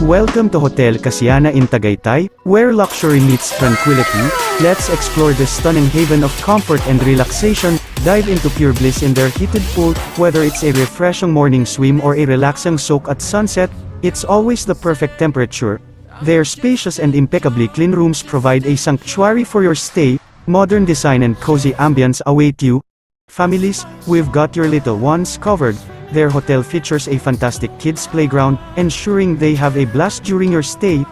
Welcome to Hotel Casiana in Tagaytay, where luxury meets tranquility. Let's explore this stunning haven of comfort and relaxation, dive into pure bliss in their heated pool. Whether it's a refreshing morning swim or a relaxing soak at sunset, it's always the perfect temperature. Their spacious and impeccably clean rooms provide a sanctuary for your stay. Modern design and cozy ambience await you. Families, we've got your little ones covered. Their hotel features a fantastic kids playground, ensuring they have a blast during your stay.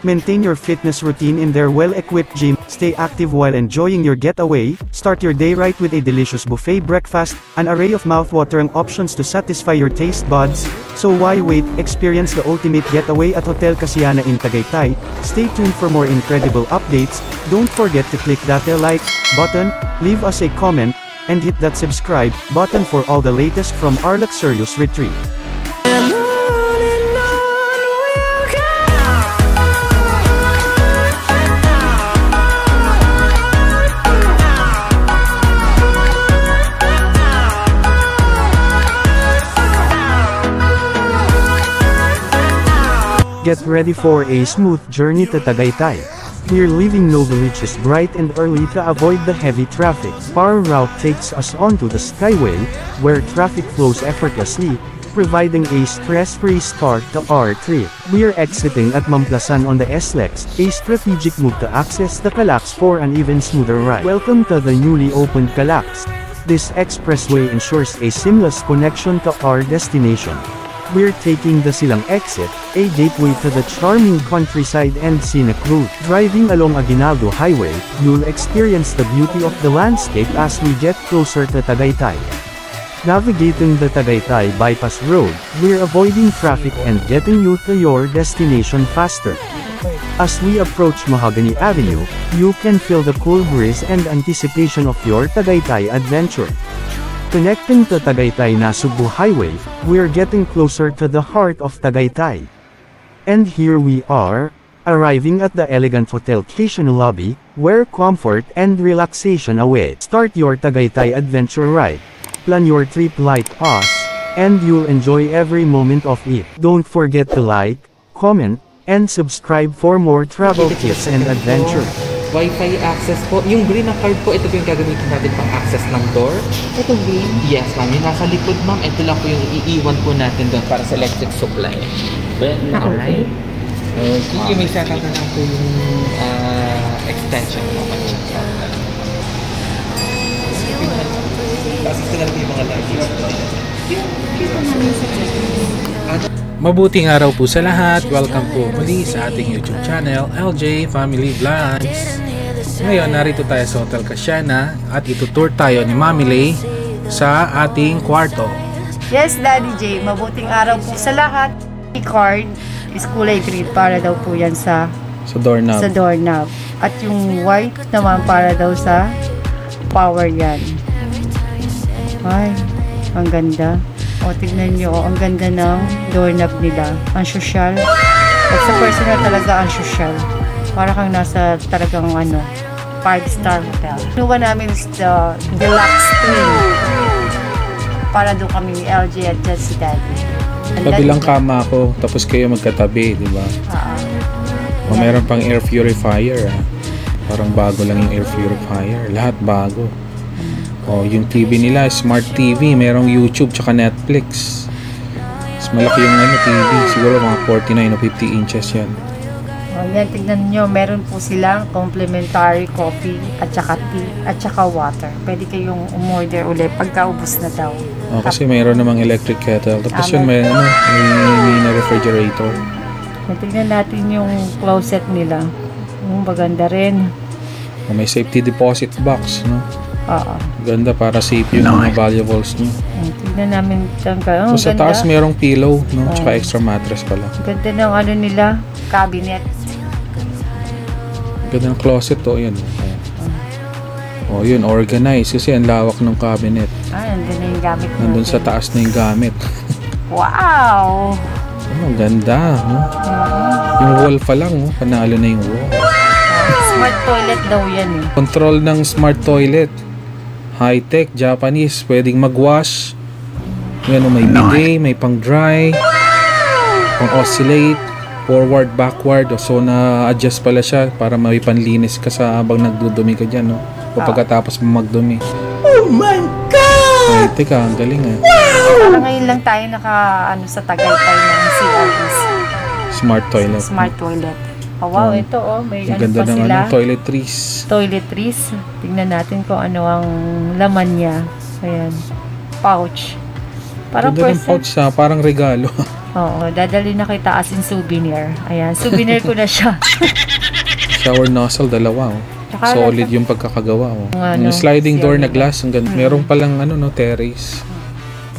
Maintain your fitness routine in their well-equipped gym. Stay active while enjoying your getaway. Start your day right with a delicious buffet breakfast, an array of mouth-watering options to satisfy your taste buds. So why wait? Experience the ultimate getaway at Hotel Casiana in Tagaytay. Stay tuned for more incredible updates. Don't forget to click that like button, leave us a comment, and hit that subscribe button for all the latest from our luxurious retreat. Get ready for a smooth journey to Tagaytay. We're leaving Novaliches bright and early to avoid the heavy traffic. Our route takes us onto the Skyway, where traffic flows effortlessly, providing a stress-free start to our trip. We're exiting at Mamplasan on the SLEX, a strategic move to access the Calax for an even smoother ride. Welcome to the newly opened Calax. This expressway ensures a seamless connection to our destination. We're taking the Silang exit, a gateway to the charming countryside and scenic route. Driving along Aguinaldo Highway, you'll experience the beauty of the landscape as we get closer to Tagaytay. Navigating the Tagaytay Bypass Road, we're avoiding traffic and getting you to your destination faster. As we approach Mahogany Avenue, you can feel the cool breeze and anticipation of your Tagaytay adventure. Connecting to Tagaytay-Nasugbu Highway, we're getting closer to the heart of Tagaytay. And here we are, arriving at the elegant Hotel Casiana lobby, where comfort and relaxation await. Start your Tagaytay adventure ride. Plan your trip like us, and you'll enjoy every moment of it. Don't forget to like, comment, and subscribe for more travel tips and adventure. Wi-Fi access po. Yung green na card po, ito po yung gagamitin natin pang access ng door. Ito green? Yes, ma'am. Yung nasa likod, ma'am, ito lang po yung iiwan po natin doon para sa electric supply. Well, alright. Okay, may set up na lang po yung extension po. Tapos ito lang po yung mga lagis. Mabuting araw po sa lahat. Welcome po muli sa ating YouTube channel, LJ Family Vlogs. Ngayon, narito tayo sa Hotel Casiana at itutour tayo ni Mami Lay sa ating kwarto. Yes, Daddy J. Mabuting araw po sa lahat. Card is kulay green para daw po yan sa doorknob. Sa doorknob. At yung white naman para daw sa power yan. Ay, ang ganda. O, tignan nyo, ang ganda ng doorknob nila. Ang social. At sa personal talaga ang social. Para kang nasa talagang 5-star hotel. Nuwa namin is the deluxe twin. Para doon kami ni LJ at dyan si Daddy. Kabilang kama ako, tapos kayo magkatabi, di ba? O, meron pang air purifier. Parang bago lang yung air purifier. Lahat bago. Oh, yung TV nila, smart TV, merong YouTube tsaka Netflix. Mas malaki yung TV, siguro mga 49 o 50 inches yan. Oh, yan, tignan nyo, meron po silang complimentary coffee at saka tea at saka water. Pwede kayong umorder ulit pagkaubos na daw. Oh, kasi mayroon namang electric kettle. Tapos yun, may na refrigerator. Tignan natin yung closet nila. Maganda rin. Oh, may safety deposit box, no? Oo. Ganda para safe yung mga valuables nyo. Tignan namin so sa taas merong pillow, no? Tsaka extra mattress pala. Ganda ng nila, cabinet. Ganda ng closet to, yun. Oh, yun, organized kasi ang lawak ng cabinet. Nandun na yung gamit natin. Nandun sa taas na yung gamit. Wow! Oh, ganda, no? Yung wall pa lang, oh. Panalo na yung wall. Smart toilet daw yan eh. Control ng smart toilet. High-tech, Japanese, pwedeng mag-wash. Yan, may bidet, may pang-dry. pang oscillate, forward, backward. So na-adjust pala siya para may panlinis ka sa habang nagdudumi ka dyan, no? O pagkatapos mo magdumi. Oh my God! Ay, teka, ang galing eh. Parang ngayon lang tayo sa Tagaytay ng CRS. Smart toilet. Smart toilet. Oh, wow, ito may Ang ganda pa ng sila. toiletries. Toiletries. Tingnan natin kung ano ang laman niya. Ayan. Pouch. Parang Ganda ng pouch parang regalo. Oo, dadali na kita as in souvenir. Ayan, souvenir ko na siya. Shower nozzle, dalawa. Oh. Tsaka Solid yung pagkakagawa. Oh. Ano, Yung sliding door na CRS. glass. Ang ganda. Meron palang terrace.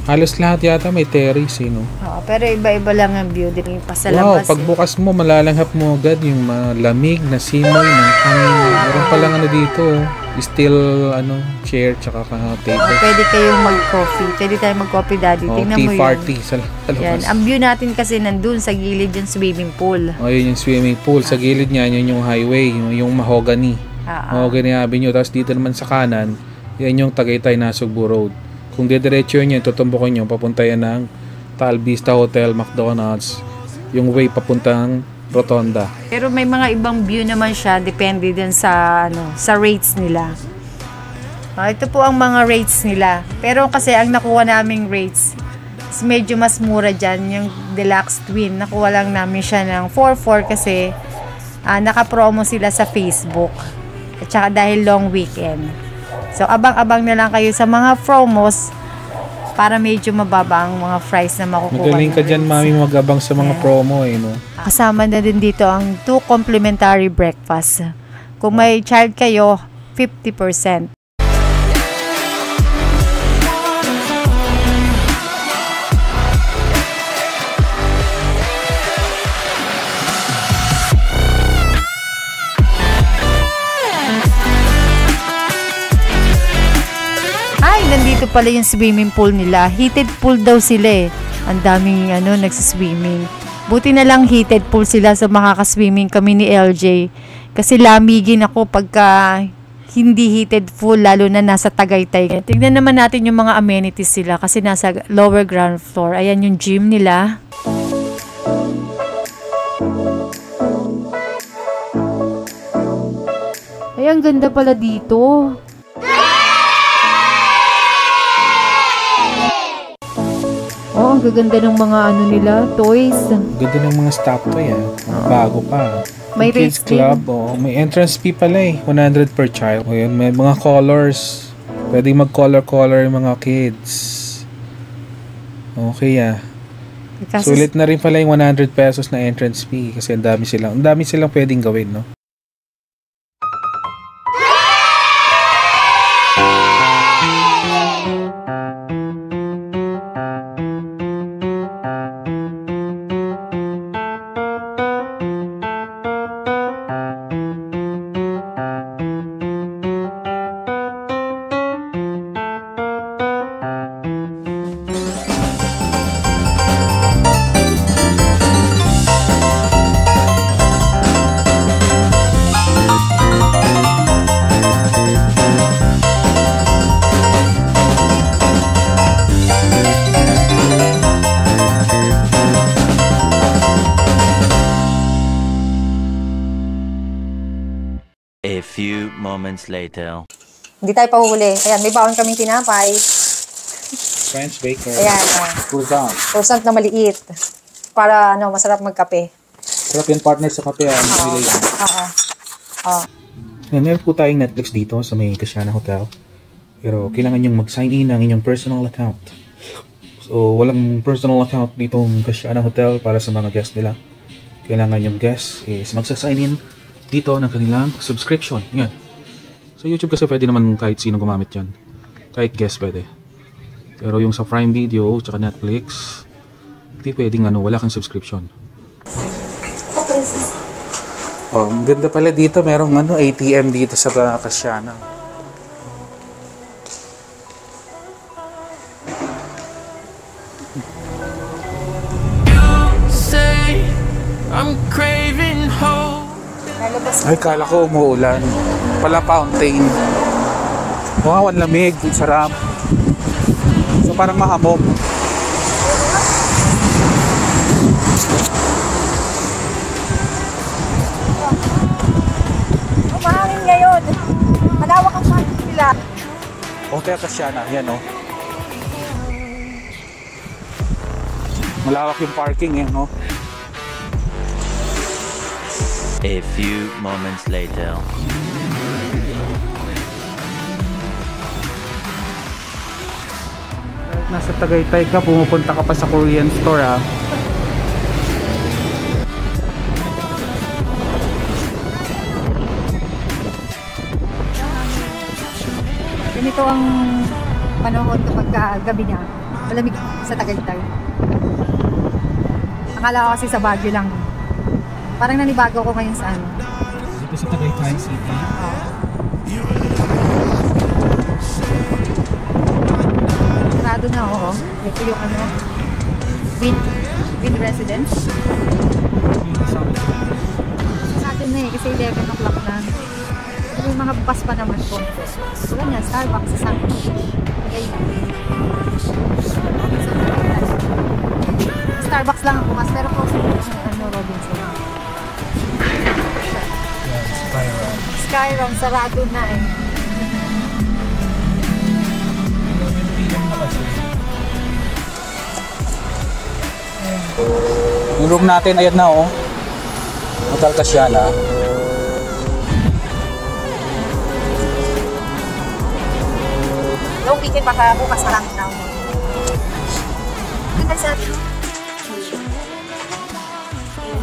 Halos lahat yata may terrace, no? Oo, pero iba-iba lang ang view din pa sa Wow, labas. pagbukas mo, malalanghap mo agad yung malamig na simoy ng hangin. Meron palang dito, steel chair tsaka table. Pwede kayong mag-coffee. Pwede tayo mag-coffee, Daddy. Tingnan mo tea yun. party sa Yan. labas. Ang view natin kasi nandun sa gilid yung swimming pool. Yun yung swimming pool. Sa gilid niya, yun yung highway, yung Mahogany. Mahogany Avenue. Tapos dito naman sa kanan, yan yung Tagaytay Nasugbu Road. Kung didiretso yun, tutumbukin nyo, papunta yan ng Taal Vista Hotel, McDonald's, yung way papuntang Rotonda. Pero may mga ibang view naman siya, depende din sa sa rates nila. Ito po ang mga rates nila. Pero kasi ang nakuha naming rates is medyo mas mura dyan, yung Deluxe Twin. Nakuha lang namin siya ng 4-4 kasi naka-promo sila sa Facebook. At saka dahil long weekend. So, abang-abang na lang kayo sa mga promos para medyo mababa ang mga price na makukuha. Magaling ka dyan, mami, mag-abang sa mga promo, no? Kasama na din dito ang 2 complimentary breakfast. Kung may child kayo, 50%. Nandito pala yung swimming pool nila. Heated pool daw sila eh. Ang daming nagsiswimming. Buti na lang heated pool sila so makakaswimming kami ni LJ. Kasi lamigin ako pagka hindi heated pool lalo na nasa Tagaytay. Tignan naman natin yung mga amenities sila kasi nasa lower ground floor. Ayan yung gym nila. Ay, ang ganda pala dito. Oh, ang gaganda ng mga nila, toys. Ganda ng mga stop toy, bago pa. May Kids rates Club, may entrance fee pala 100 per child. Ayan, may mga colors. Pwede mag-color yung mga kids. Okay, Sulit na rin pala yung 100 pesos na entrance fee kasi ang dami silang pwedeng gawin, no? A few moments later. Hindi tayo pahuhuli. Ayan, may baon kaming tinapay. French baker. Ayan, croissant na maliit. Para masarap magkape. Sarap yung partner sa kape. Meron po tayong Netflix dito sa may Kasiana Hotel. Pero kailangan nyo mag-sign in ng inyong personal account. So, walang personal account dito ng Kasiana Hotel para sa mga guests nila. Kailangan yung guests is magsa-sign in dito ng kanilang subscription. Yan. Sa YouTube kasi pwede naman kahit sino gumamit yan. Kahit guest pwede. Pero yung sa Prime Video tsaka Netflix, hindi pwedeng wala kang subscription. Oh, ang ganda pala dito. Merong ATM dito sa Kasiana. I'm craving hope. Ay, kala ko umuulan. Pala fountain. Wow, ang lamig. Sarap. So, parang mahamog. Mahangin ngayon. Malawak ang parking nila. Hotel Casiana, yan o. Malawak yung parking eh, no? A few moments later. Kahit nasa Tagaytay ka, pumupunta ka pa sa Korean store ha. Ganito ang panahon kapag gabi na. Malamig sa Tagaytay. Akala ko kasi sa Baguio lang. Parang nanibago ko ngayon sa ano. Dito sa Tagaytay City. Sarado na oo. Ito yung ano, Wind Residence. Sarado na eh, kasi 11 o'clock na. May mga bukas pa naman po. Wala niya, Starbucks sa Santos. Starbucks lang ang bukas, pero close yung ano, Robinson. Skyron, sarado na eh. Yung room natin, ayan na oh. Hotel Casiana. Long weekend baka bukas na lang na.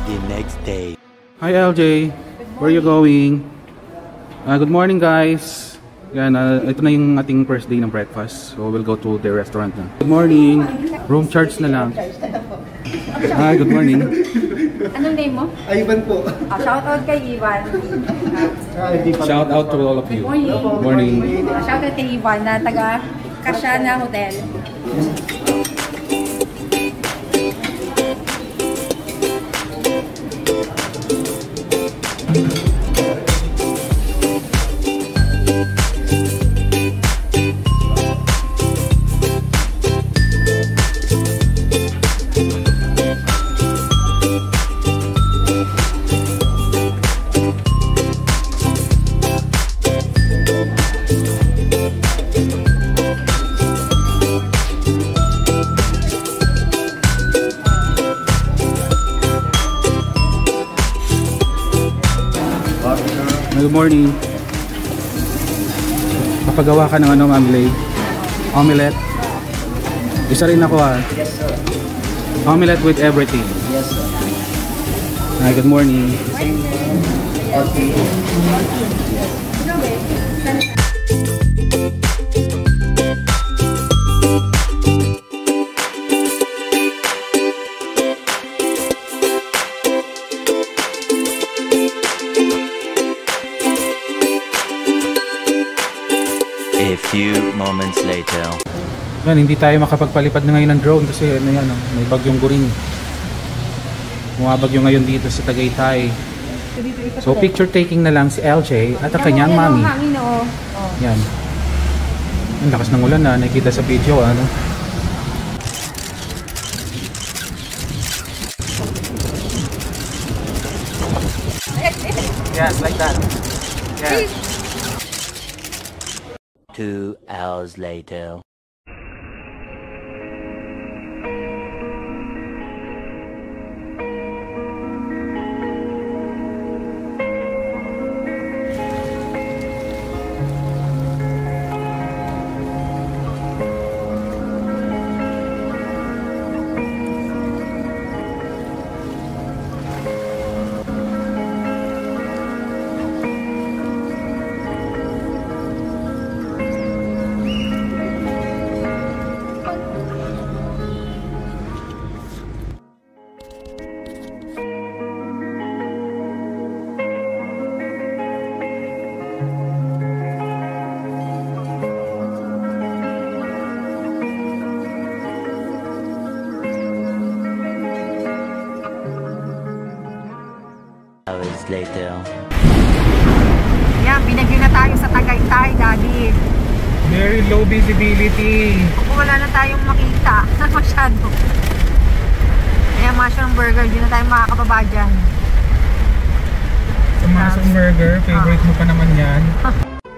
The next day. Hi LJ, where are you going? Good morning guys. Yan, ito na yung ating first day ng breakfast. So we'll go to the restaurant na. Good morning. Room charge na lang. Hi, good morning. Anong name mo? Ivan po. Shout out kay Ivan. Shout out to all of you. Good morning. Shout out kay Ivan na taga Casiana Hotel. Good morning. Papagawa ka ng ano, Ma'am Lay? Omelette? Isa rin ako ha. Yes, sir. Omelette with everything. Yes, sir. Hi, good morning. Okay. A few moments later. Yan, hindi tayo makapagpalipad na ngayon ng drone kasi ano yan, may bagyong Guring. Bumabagyo ngayon dito sa Tagaytay. So picture taking na lang si LJ at ang kanyang mami. Yan. Ang lakas ng ulan na nakikita sa video ano. Yes, like that. Yes. 2 hours later. Hours later. Yan, binagyo na tayo sa Tagaytay, Daddy. Very low visibility. Wala na tayong makita. Masyado. Kaya mushroom burger, di na tayo makakababa dyan. Sa mushroom burger, favorite mo pa naman yan.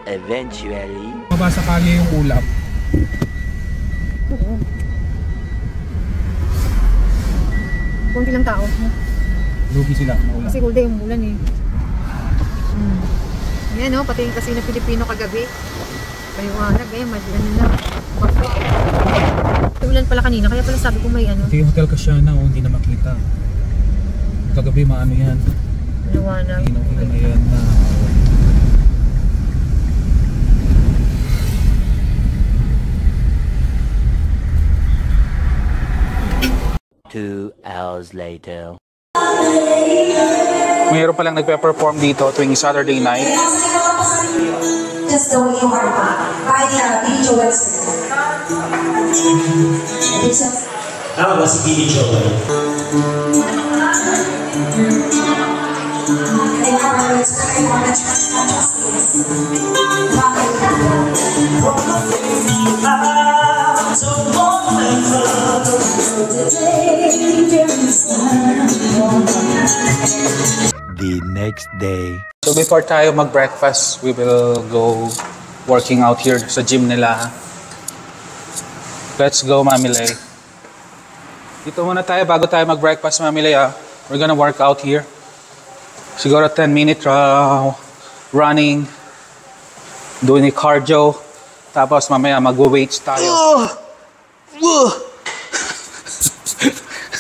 Eventually. Mabasa kanya yung ulap. Kunti lang tao. Lugi sila. Kasi all day umulan eh. Yan o, pati yung Casino Pilipino kagabi. Paliwanag eh, ano na. Umulan pala kanina, kaya pala sabi ko may ano. Ito yung Hotel Casiana, hindi na makita. Kagabi maano yan. Paliwanag. Inaw na yan na. 2 hours later. Mayroon palang nagpe-perform dito tuwing Saturday night. Just the way you are by Billy Joel. Tama ba si Billy Joel? The next day. So before tayo mag-breakfast, we will go working out here sa gym nila. Let's go, Mami Lay. Dito muna tayo bago tayo mag-breakfast, Mami Lay. We're gonna work out here. Siguro 10-minute running, doing a cardio, tapos mamaya mag-weights tayo.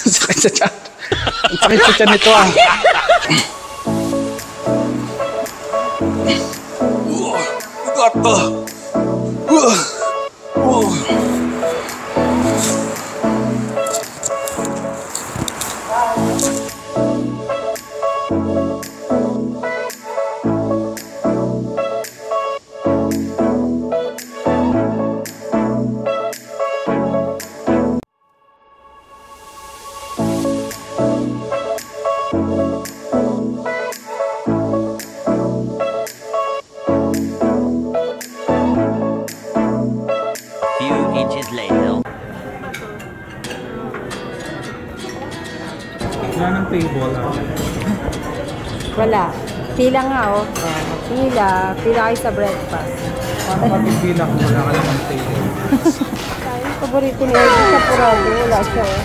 Sakit sa tiyan. Ang sakit sa tiyan nito Wala ng table Wala. Pila nga oh. Pila kayo sa breakfast. Paano mapipila kung wala ka naman table? Paborito ni Eddie sa Purado. Wala siya oh.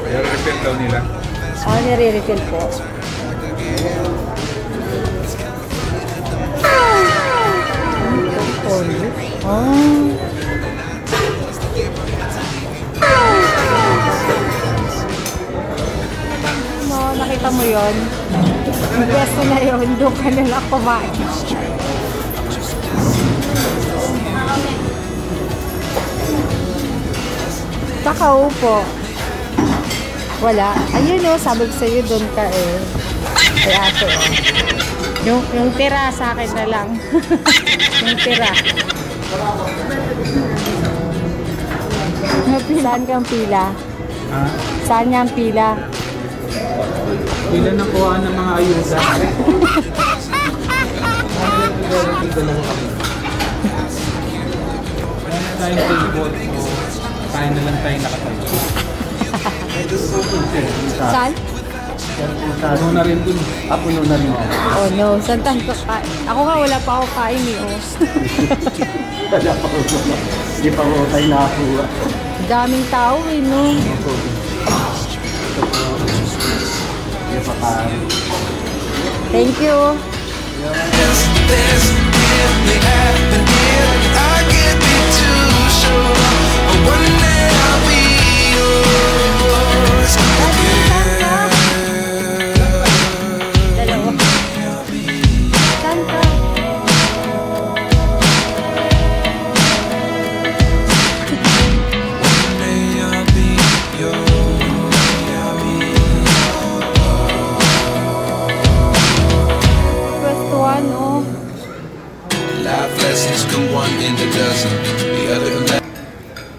Nire-refill daw nila. Nire-refill po. Nakita mo yun? Yung pwesto na yun, doon ka na lang kumain. Kakaupo. Wala. Ayun o, sabi ko sa'yo, doon ka eh. Kaya ate o. Yung tira sa akin na lang. Yung tira. Saan kang pila? Ha? Saan niya ang pila? Pila na kuha ng mga ayuda. Wala na tayong table. Kain na lang tayo nakatayo. Saan? Puno na rin dun. Puno na rin. Oh no, saan tayo kakain? Ako nga wala pa ako kain eh oh. Wala pa ko. Hindi pa ko tayo nakakuha. Daming tao eh no. Thank you.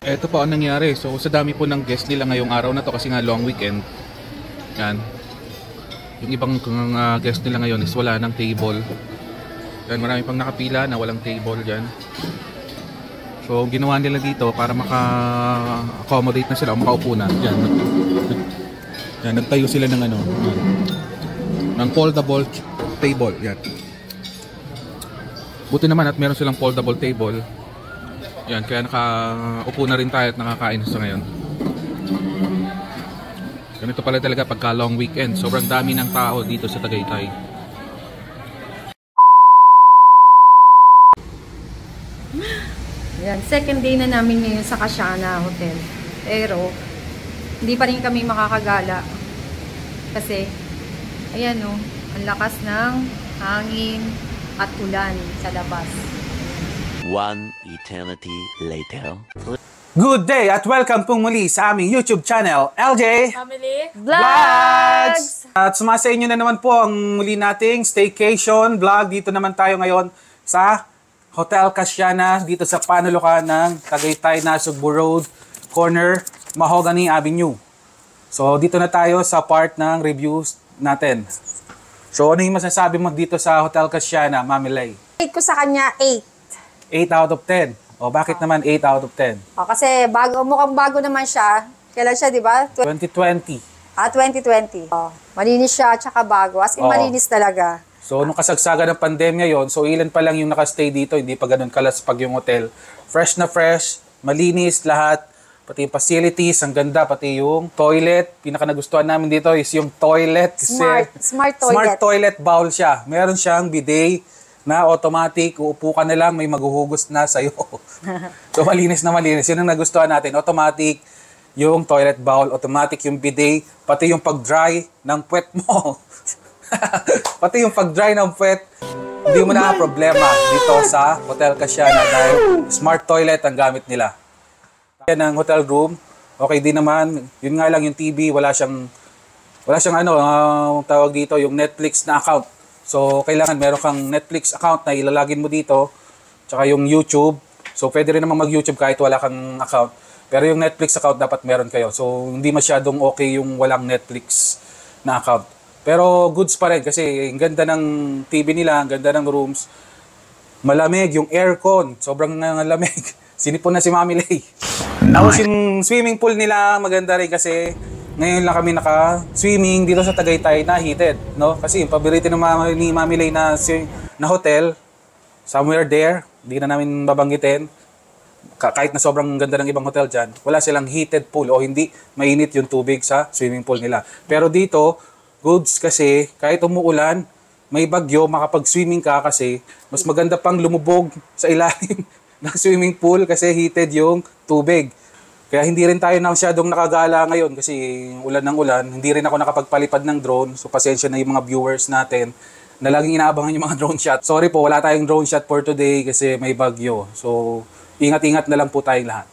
Ito po ang nangyari. So sa dami po ng guest nila ngayong araw na to kasi nga long weekend. Yan. Yung ibang guest nila ngayon is wala ng table. Yan, marami pang nakapila na walang table dyan. So ginawa nila dito para maka-accommodate na sila o makaupo na. Yan. Yan, nagtayo sila ng ano, ng foldable table. Yan. Buti naman at meron silang foldable table. Yan, kaya nakaupo na rin tayo at nakakain sa ngayon. Ganito pala talaga pagka long weekend. Sobrang dami ng tao dito sa Tagaytay. Yan, second day na namin ngayon sa Kasiana Hotel. Pero, hindi pa rin kami makakagala. Kasi, ayan o, ang lakas ng hangin at ulan sa labas. One eternity later. Good day at welcome pong muli sa aming YouTube channel, LJ Family Vlogs! At sumasa inyo na naman po ang muli nating staycation vlog. Dito naman tayo ngayon sa Hotel Kasiana, dito sa Panulukan ng Tagaytay, Nasugbu Road, corner Mahogany Avenue. So dito na tayo sa part ng reviews natin. So ano yung masasabi mo dito sa Hotel Kasiana, Mami Lay? 8 ko sa kanya, 8. 8 out of 10. O bakit naman 8 out of 10? Kasi mukhang bago naman siya. Kailan siya, di ba? 2020. 2020. Malinis siya, tsaka bago. As in, malinis talaga. So, nung kasagsaga ng pandemya yon, so ilan pa lang yung nakastay dito, hindi pa ganun kalaspag yung hotel. Fresh na fresh, malinis lahat, pati yung facilities, ang ganda, pati yung toilet. Pinaka nagustuhan namin dito is yung toilet. Smart toilet. Smart toilet bowl siya. Meron siyang bidet na automatic, uupo ka na lang, may maghuhugas na sa'yo. So, malinis na malinis. Yun ang nagustuhan natin. Automatic yung toilet bowl, automatic yung bidet, pati yung pag-dry ng puwet mo. Pati yung pag-dry ng puwet, hindi mo na problema dito sa Hotel Kasiana dahil smart toilet ang gamit nila. Yan ang hotel room. Okay din naman. Yun nga lang yung TV, wala siyang tawag dito, yung Netflix na account. So, kailangan meron kang Netflix account na ilalagin mo dito, tsaka yung YouTube. So, pwede rin naman mag-YouTube kahit wala kang account. Pero yung Netflix account dapat meron kayo. So, hindi masyadong okay yung walang Netflix na account. Pero goods pa rin kasi ang ganda ng TV nila, ang ganda ng rooms. Malamig, yung aircon, sobrang lamig. Sinipon na si Mami Lay. Tapos yung swimming pool nila, maganda rin kasi ngayon lang kami naka-swimming dito sa Tagaytay na heated. No? Kasi yung paborito ni Mami Lay na hotel, somewhere there, hindi na namin babanggitin. Kahit na sobrang ganda ng ibang hotel dyan, wala silang heated pool o hindi mainit yung tubig sa swimming pool nila. Pero dito, goods kasi kahit umuulan, may bagyo, makapag-swimming ka kasi mas maganda pang lumubog sa ilalim ng swimming pool kasi heated yung tubig. Kaya hindi rin tayo masyadong nakagala ngayon kasi ulan ng ulan. Hindi rin ako nakapagpalipad ng drone. So pasensya na yung mga viewers natin na laging inaabangan yung mga drone shot. Sorry po, wala tayong drone shot for today kasi may bagyo. So ingat-ingat na lang po tayong lahat.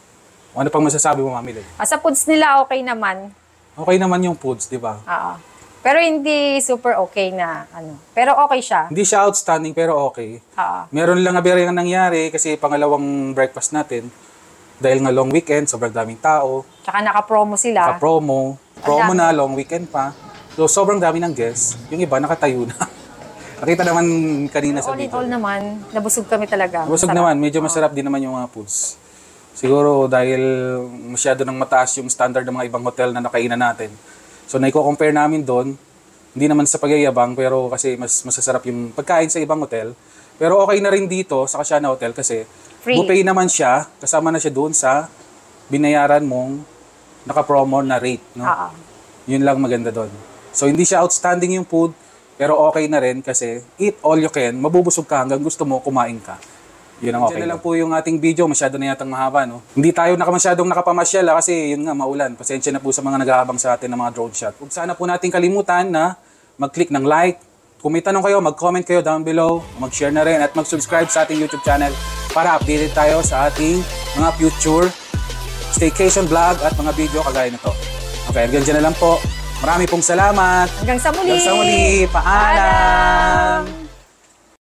Ano pang masasabi mo, Mami Lay? Sa foods nila, okay naman. Okay naman yung foods, di ba? Oo. Pero hindi super okay na Pero okay siya. Hindi siya outstanding pero okay. Meron lang aberya nangyari kasi pangalawang breakfast natin. Dahil nga long weekend, sobrang daming tao. Tsaka naka-promo sila. Naka-promo. Promo na, long weekend pa. So sobrang dami ng guests. Yung iba nakatayo na. Nakita naman kanina sa video. All in all naman, nabusog kami talaga. Nabusog naman. Medyo masarap din naman yung mga foods. Siguro dahil masyado nang mataas yung standard ng mga ibang hotel na nakainan natin. So, naiko-compare namin doon, hindi naman sa pagyayabang, pero kasi mas masasarap yung pagkain sa ibang hotel. Pero okay na rin dito sa Kasiana Hotel kasi free. Buffet naman siya, kasama na siya doon sa binayaran mong naka-promo na rate. No? Yun lang maganda doon. So, hindi siya outstanding yung food, pero okay na rin kasi eat all you can, mabubusog ka hanggang gusto mo, kumain ka. Yun ang okay. Diyan na lang po yung ating video. Masyado na yatang mahaba, no? Hindi tayo masyadong nakapamasyal kasi yun nga, maulan. Pasensya na po sa mga nag-aabang sa atin ng mga drone shot. Huwag sana po natin kalimutan na mag-click ng like. Kung may tanong kayo, mag-comment kayo down below. Mag-share na rin at mag-subscribe sa ating YouTube channel para updated tayo sa ating mga future staycation vlog at mga video kagaya nito. Okay, hanggang dyan na lang po. Marami pong salamat. Hanggang sa muli. Paalam.